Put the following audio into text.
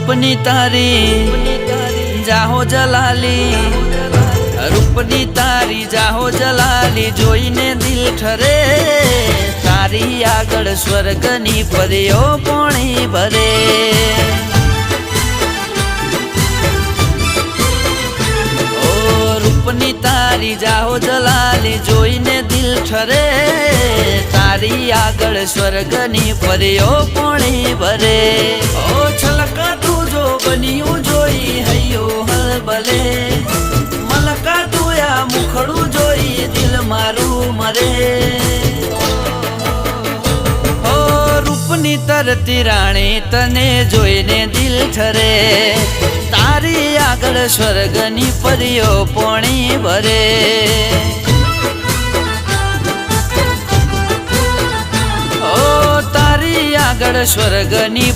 रूपनी तारी जाहो जलाली, रूपनी तारी जाहो जलाली जोईने दिल ठरे। तारी आगळ स्वर्गनी परीओ पोणी भरे। रूपनी तारी जाहो जलाली जोईने दिल ठरे। तारी आगळ स्वर्गनी परीओ पोणी भरे। ओ छलका तू जो बनियो जोई हयो हलबले। मलका तू या मुखड़ू जोई दिल मारू मरे। ओ रूपनी तरती राणी तने जोईने दिल ठरे। तारी आगळ स्वर्गनी परीओ पोणी भरे। ओ तारी आगळ स्वर्गनी